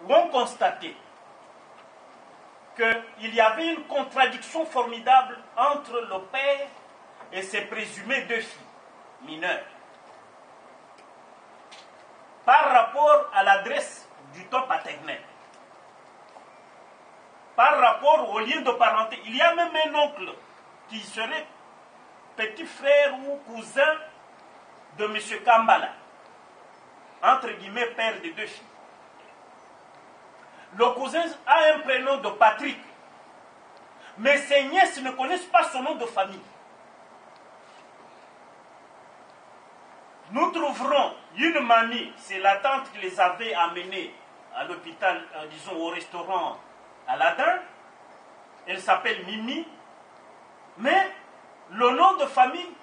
ont constaté qu'il y avait une contradiction formidable entre le père et ses présumées deux filles mineures par rapport à l'adresse du temps paternel, par rapport au lien de parenté. Il y a même un oncle qui serait petit frère ou cousin de M. Kambala, entre guillemets père de deux filles. Le cousin a un prénom de Patrick, mais ses nièces ne connaissent pas son nom de famille. Nous trouverons une mamie, c'est la tante qui les avait amenés à l'hôpital, disons au restaurant Aladdin. Elle s'appelle Mimi, mais le nom de famille,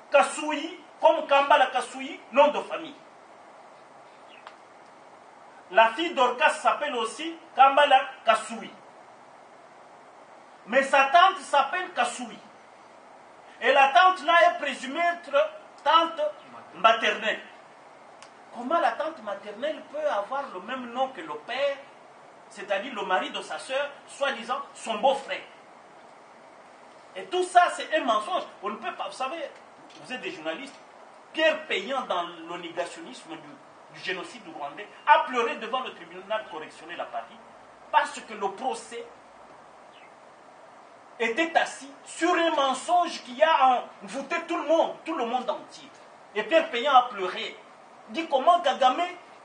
Kassoui, comme Kambala Kassoui, nom de famille. La fille d'Orcas s'appelle aussi Kambala Kassoui. Mais sa tante s'appelle Kassoui. Et la tante là est présumée être tante maternelle. Comment la tante maternelle peut avoir le même nom que le père, c'est-à-dire le mari de sa sœur, soi-disant son beau-frère? Et tout ça, c'est un mensonge. On ne peut pas, vous savez, vous êtes des journalistes, Pierre Payan, dans le négationnisme du génocide rwandais, a pleuré devant le tribunal correctionnel à Paris parce que le procès était assis sur un mensonge qui a envoûté tout le monde entier. Et Pierre Payan a pleuré. Il dit comment Kagame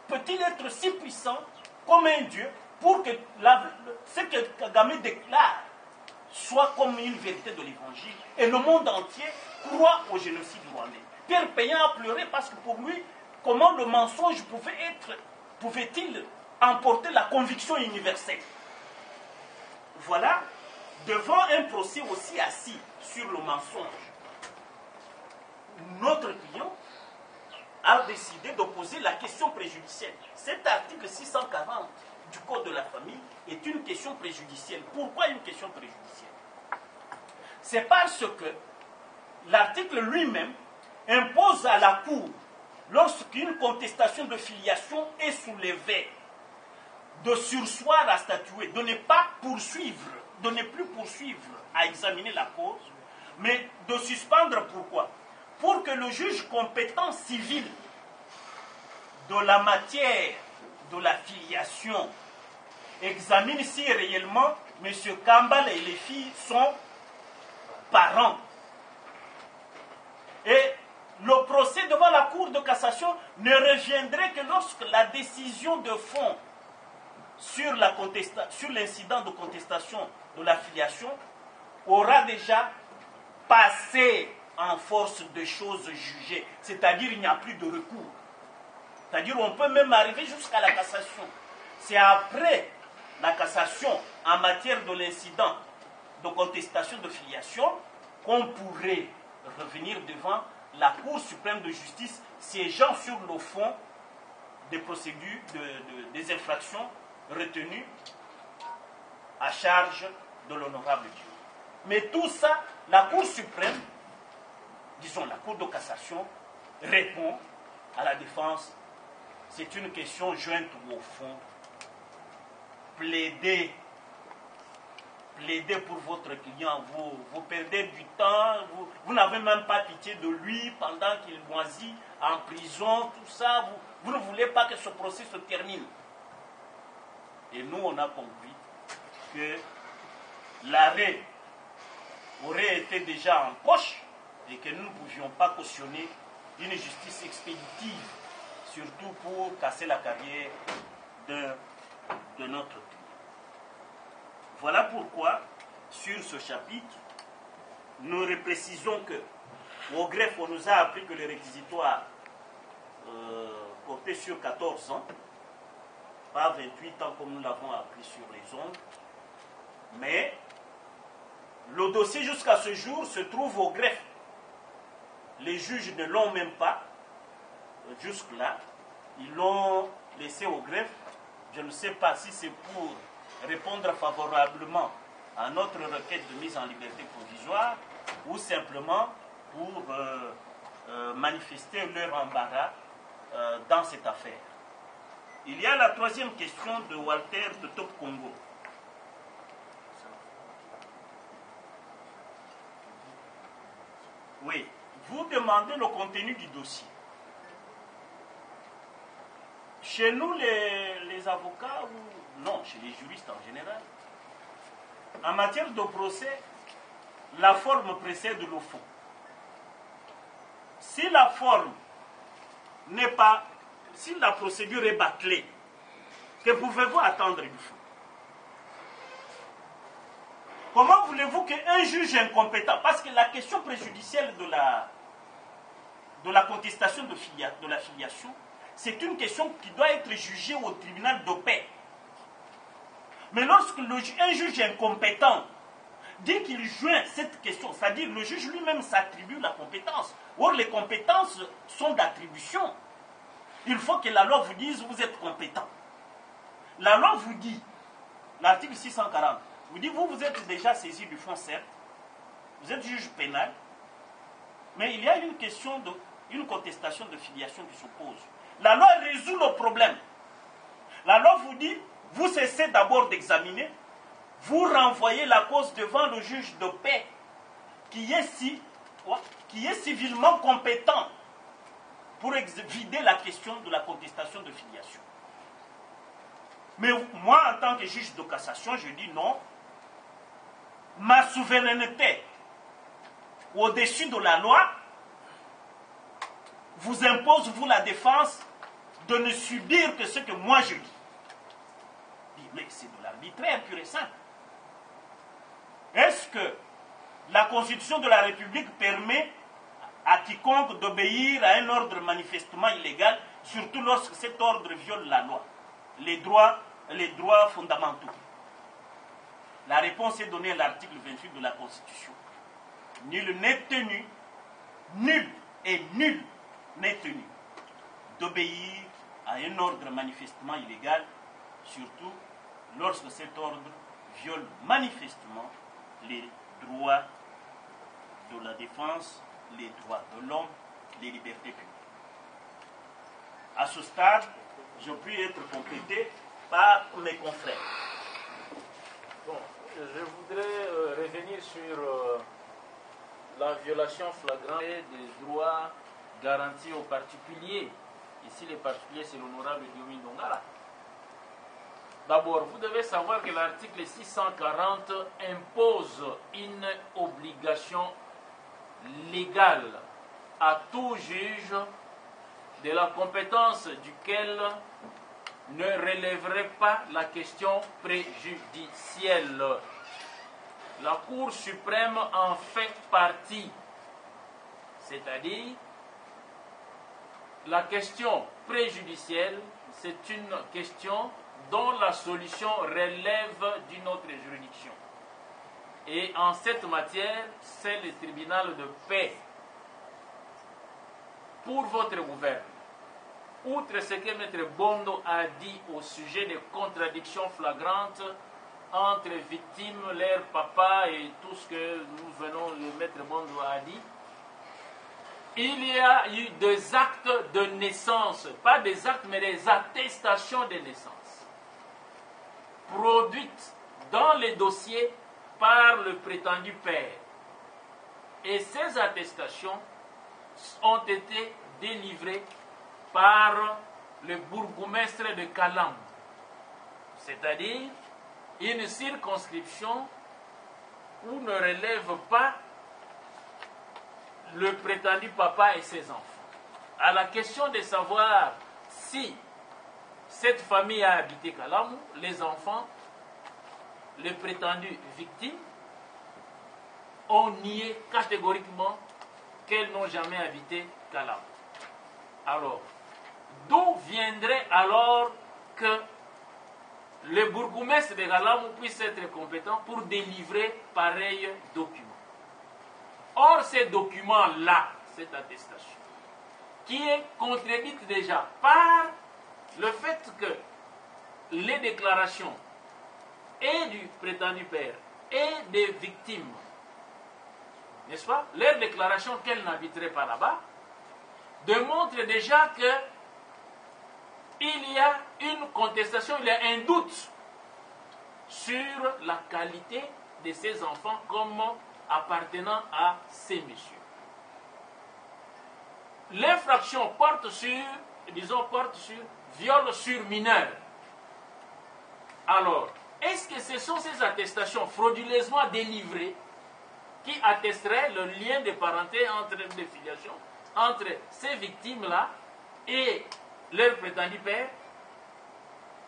peut-il être si puissant comme un dieu pour que ce que Kagame déclare soit comme une vérité de l'évangile et le monde entier croit au génocide rwandais. Pierre Payan a pleuré parce que pour lui, comment le mensonge pouvait-il emporter la conviction universelle? Voilà, devant un procès aussi assis sur le mensonge, notre client a décidé d'opposer la question préjudicielle. Cet article 640 du Code de la famille est une question préjudicielle. Pourquoi une question préjudicielle? C'est parce que l'article lui-même impose à la Cour, lorsqu'une contestation de filiation est soulevée, de surseoir à statuer, de ne pas poursuivre, de ne plus poursuivre à examiner la cause, mais de suspendre. Pourquoi? Pour que le juge compétent civil de la matière de la filiation examine si réellement M. Kambala et les filles sont parents. Et le procès devant la Cour de cassation ne reviendrait que lorsque la décision de fond sur l'incident de contestation de la filiation aura déjà passé en force de choses jugées. C'est-à-dire il n'y a plus de recours. C'est-à-dire on peut même arriver jusqu'à la cassation. C'est après la cassation en matière de l'incident de contestation de filiation qu'on pourrait revenir devant la Cour suprême de justice siégeant sur le fond des procédures, des infractions retenues à charge de l'honorable Dieu. Mais tout ça, la Cour suprême, disons la Cour de cassation, répond à la défense. C'est une question jointe au fond. Plaidez pour votre client, vous perdez du temps, vous n'avez même pas pitié de lui pendant qu'il moisit en prison, tout ça, vous ne voulez pas que ce procès se termine. Et nous, on a compris que l'arrêt aurait été déjà en poche et que nous ne pouvions pas cautionner une justice expéditive, surtout pour casser la carrière de notre client. Voilà pourquoi, sur ce chapitre, nous reprécisons que, au greffe, on nous a appris que le réquisitoire portait sur 14 ans, pas 28 ans comme nous l'avons appris sur les ondes, mais le dossier jusqu'à ce jour se trouve au greffe. Les juges ne l'ont même pas, jusque-là, ils l'ont laissé au greffe. Je ne sais pas si c'est pour répondre favorablement à notre requête de mise en liberté provisoire ou simplement pour manifester leur embarras dans cette affaire. Il y a la troisième question de Walter de Top Congo. Oui, vous demandez le contenu du dossier. Chez nous, les avocats, ou non, chez les juristes en général, en matière de procès, la forme précède le fond. Si la forme n'est pas, si la procédure est bâclée, que pouvez-vous attendre du fond? Comment voulez-vous qu'un juge incompétent, parce que la question préjudicielle de la contestation de la filiation, c'est une question qui doit être jugée au tribunal de paix. Mais lorsque un juge incompétent dit qu'il joint cette question, c'est-à-dire le juge lui-même s'attribue la compétence. Or, les compétences sont d'attribution. Il faut que la loi vous dise vous êtes compétent. La loi vous dit, l'article 640, vous dit vous êtes déjà saisi du fond, certes, vous êtes juge pénal, mais il y a une question une contestation de filiation qui se pose. La loi résout le problème. La loi vous dit, vous cessez d'abord d'examiner, vous renvoyez la cause devant le juge de paix qui est civilement compétent pour vider la question de la contestation de filiation. Mais moi, en tant que juge de cassation, je dis non. Ma souveraineté au-dessus de la loi vous impose, vous la défense, de ne subir que ce que moi je dis. Mais c'est de l'arbitraire pur et simple. Est-ce que la Constitution de la République permet à quiconque d'obéir à un ordre manifestement illégal, surtout lorsque cet ordre viole la loi, les droits fondamentaux? La réponse est donnée à l'article 28 de la Constitution. Nul n'est tenu, nul n'est tenu d'obéir à un ordre manifestement illégal, surtout lorsque cet ordre viole manifestement les droits de la défense, les droits de l'homme, les libertés publiques. À ce stade, je puis être complété par mes confrères. Bon, je voudrais revenir sur la violation flagrante des droits garantis aux particuliers. Ici, les particuliers, c'est l'honorable Diomi Dongala. D'abord, vous devez savoir que l'article 640 impose une obligation légale à tout juge de la compétence duquel ne relèverait pas la question préjudicielle. La Cour suprême en fait partie, c'est-à-dire la question préjudicielle, c'est une question dont la solution relève d'une autre juridiction. Et en cette matière, c'est le tribunal de paix. Pour votre gouvernement, outre ce que M. Bondo a dit au sujet des contradictions flagrantes entre victimes, leurs papas et tout ce que nous venons de M. Bondo a dit, il y a eu des actes de naissance, pas des actes, mais des attestations de naissance, produites dans les dossiers par le prétendu père. Et ces attestations ont été délivrées par le bourgmestre de Kalam, c'est-à-dire une circonscription où ne relève pas le prétendu papa et ses enfants. À la question de savoir si cette famille a habité Kalam, les enfants, les prétendues victimes, ont nié catégoriquement qu'elles n'ont jamais habité Kalam. Alors, d'où viendrait alors que le bourgmestre de Kalam puisse être compétent pour délivrer pareil document? Or, ces documents-là, cette attestation, qui est contredite déjà par le fait que les déclarations et du prétendu père et des victimes, n'est-ce pas, leurs déclarations qu'elles n'habiteraient pas là-bas, démontrent déjà que il y a une contestation, il y a un doute sur la qualité de ces enfants comme appartenant à ces messieurs. L'infraction porte sur viol sur mineur. Alors, est-ce que ce sont ces attestations frauduleusement délivrées qui attesteraient le lien de parenté entre les filiations, entre ces victimes-là et leur prétendu père?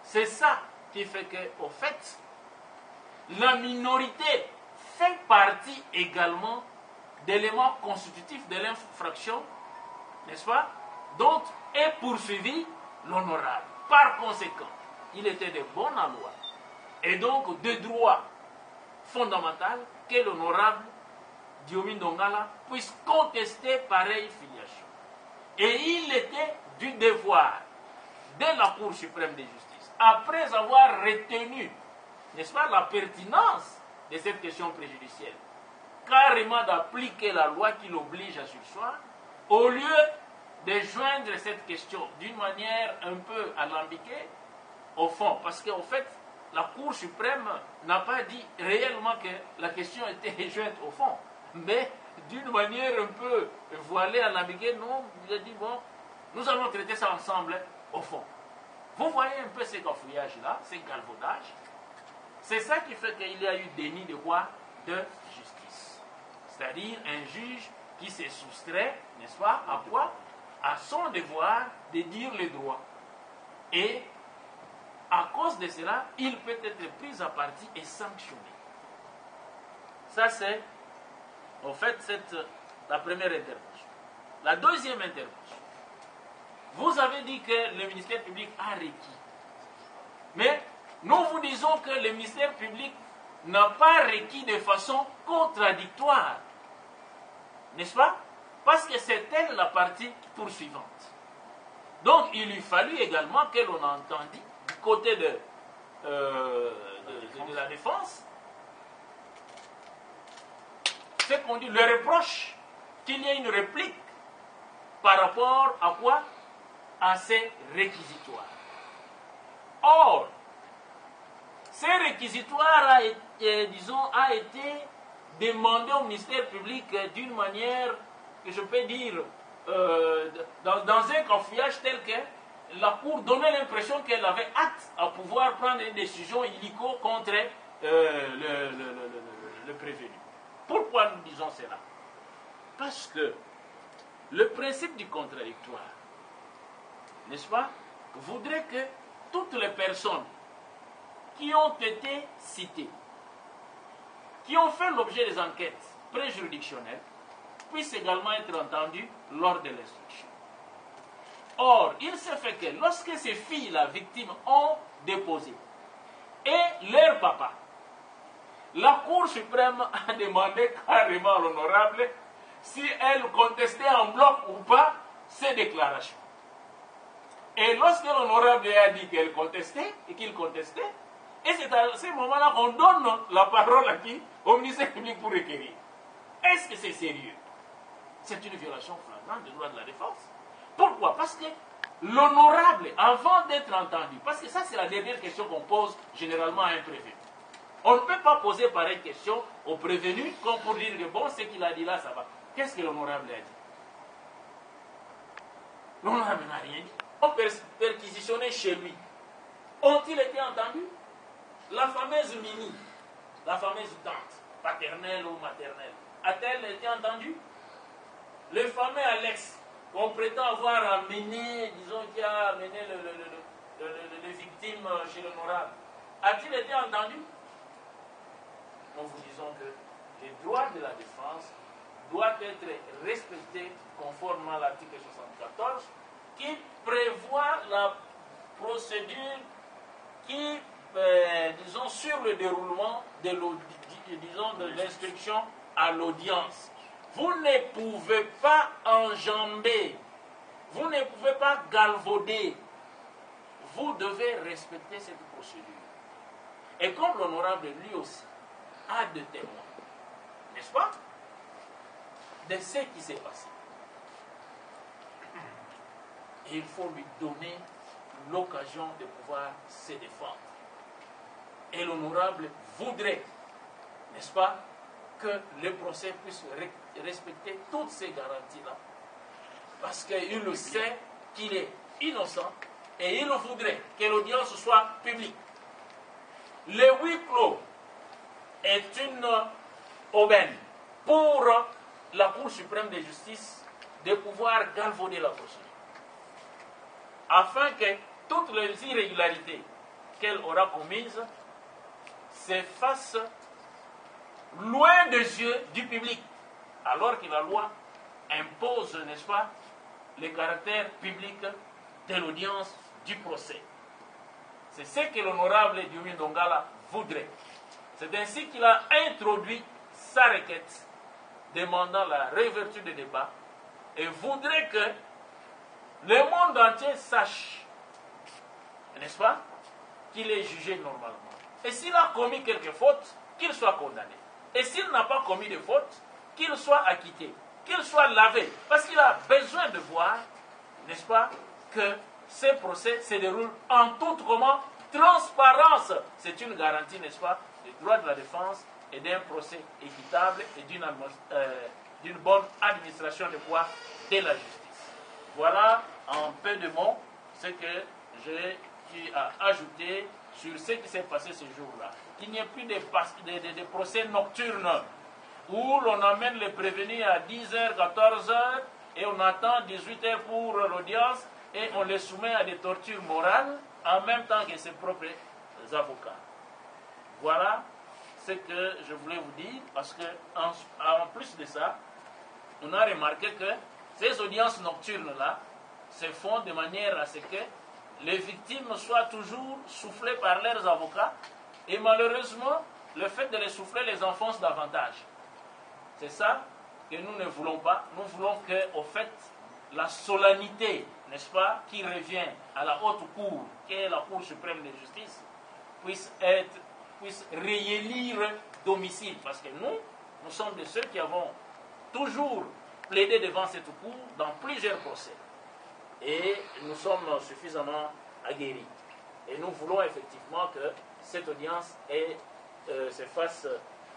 C'est ça qui fait que, au fait, la minorité fait partie également d'éléments constitutifs de l'infraction, n'est-ce pas, dont est poursuivi l'honorable. Par conséquent, il était de bonne loi et donc de droit fondamental que l'honorable Diomi Ndongala puisse contester pareille filiation. Et il était du devoir de la Cour suprême de justice, après avoir retenu, n'est-ce pas, la pertinence de cette question préjudicielle, carrément d'appliquer la loi qui l'oblige à surseoir, au lieu de joindre cette question d'une manière un peu alambiquée au fond. Parce qu'en fait, la Cour suprême n'a pas dit réellement que la question était jointe au fond, mais d'une manière un peu voilée, alambiquée, non, il a dit, bon, nous allons traiter ça ensemble au fond. Vous voyez un peu ces cafouillages-là, ces galvaudages. C'est ça qui fait qu'il y a eu déni de quoi? De justice. C'est-à-dire un juge qui s'est soustrait, n'est-ce pas, à quoi? À son devoir de dire le droit. Et à cause de cela, il peut être pris à partie et sanctionné. Ça, c'est, en fait, la première intervention. La deuxième intervention. Vous avez dit que le ministère public a requis. Mais nous vous disons que le ministère public n'a pas requis de façon contradictoire. N'est-ce pas? Parce que c'est elle la partie poursuivante. Donc, il lui fallut également que l'on entendit du côté de la défense ce qu'on dit, le reproche qu'il y ait une réplique par rapport à quoi? À ces réquisitoires. Or, ces réquisitoires a été demandé au ministère public d'une manière que je peux dire dans un cafouillage tel que la Cour donnait l'impression qu'elle avait hâte à pouvoir prendre une décision illico contre le prévenu. Pourquoi nous disons cela? Parce que le principe du contradictoire, n'est-ce pas, voudrait que toutes les personnes qui ont été citées, qui ont fait l'objet des enquêtes préjuridictionnelles, puissent également être entendues lors de l'instruction. Or, il se fait que lorsque ces filles-là, victimes, ont déposé, et leur papa, la Cour suprême a demandé carrément à l'honorable si elle contestait en bloc ou pas ces déclarations. Et lorsque l'honorable a dit qu'elle contestait et qu'il contestait, et c'est à ce moment-là qu'on donne la parole à qui? Au ministère public pour requérir. Est-ce que c'est sérieux? C'est une violation flagrante des droits de la défense. Pourquoi? Parce que l'honorable, avant d'être entendu, parce que ça c'est la dernière question qu'on pose généralement à un prévenu. On ne peut pas poser pareille question au prévenu comme pour dire que bon, ce qu'il a dit là, ça va. Qu'est-ce que l'honorable a dit? L'honorable n'a rien dit. On perquisitionné chez lui. Ont-ils été entendus? La fameuse Mini, la fameuse tante, paternelle ou maternelle, a-t-elle été entendue? Le fameux Alex, qu'on prétend avoir amené, disons, qui a amené les victimes chez l'honorable, a-t-il été entendu? Nous vous disons que les droits de la défense doivent être respectés conformément à l'article 74 qui prévoit la procédure qui, disons, sur le déroulement de l'instruction à l'audience. Vous ne pouvez pas enjamber, vous ne pouvez pas galvauder, vous devez respecter cette procédure. Et comme l'honorable lui aussi a de témoins, n'est-ce pas, de ce qui s'est passé. Et il faut lui donner l'occasion de pouvoir se défendre. Et l'honorable voudrait, n'est-ce pas, que le procès puisse respecter toutes ces garanties-là. Parce qu'il le sait qu'il est innocent et il voudrait que l'audience soit publique. Le huis clos est une aubaine pour la Cour suprême de justice de pouvoir galvauder la procédure, afin que toutes les irrégularités qu'elle aura commises s'effacent loin des yeux du public, alors que la loi impose, n'est-ce pas, le caractère public de l'audience du procès. C'est ce que l'honorable Dioumi Ndongala voudrait. C'est ainsi qu'il a introduit sa requête demandant la réouverture des débats et voudrait que le monde entier sache, n'est-ce pas, qu'il est jugé normalement. Et s'il a commis quelques fautes, qu'il soit condamné. Et s'il n'a pas commis de fautes, qu'il soit acquitté, qu'il soit lavé. Parce qu'il a besoin de voir, n'est-ce pas, que ces procès se déroulent en toute transparence. C'est une garantie, n'est-ce pas, des droits de la défense et d'un procès équitable et d'une bonne administration des pouvoirs de la justice. Voilà en peu de mots ce que j'ai ajouté sur ce qui s'est passé ce jour-là. Qu'il n'y ait plus de procès nocturnes où l'on amène les prévenus à 10h, 14h et on attend 18h pour l'audience et on les soumet à des tortures morales en même temps que ses propres avocats. Voilà ce que je voulais vous dire, parce que en plus de ça, on a remarqué que ces audiences nocturnes-là se font de manière à ce que les victimes soient toujours soufflées par leurs avocats, et malheureusement, le fait de les souffler les enfonce davantage. C'est ça que nous ne voulons pas. Nous voulons que, au fait, la solennité, n'est-ce pas, qui revient à la haute cour, qui est la Cour suprême de justice, puisse réélire domicile. Parce que nous sommes de ceux qui avons toujours plaidé devant cette cour dans plusieurs procès. Et nous sommes suffisamment aguerris. Et nous voulons effectivement que cette audience se fasse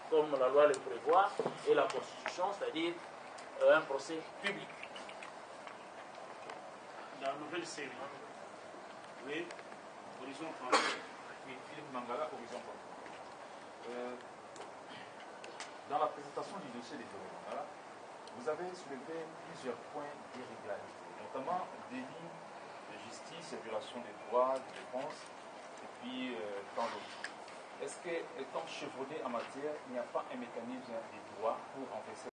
comme la loi le prévoit et la Constitution, c'est-à-dire un procès public. La nouvelle série. Oui, Horizon français. Oui, Philippe Mangala, Horizon français. Dans la présentation du dossier de Dioumi Mangala, vous avez soulevé plusieurs points d'irrégularité, notamment délit de justice et violation des droits de défense, et puis tant d'autres. Est-ce que, étant chevronné en matière, il n'y a pas un mécanisme des droits pour renverser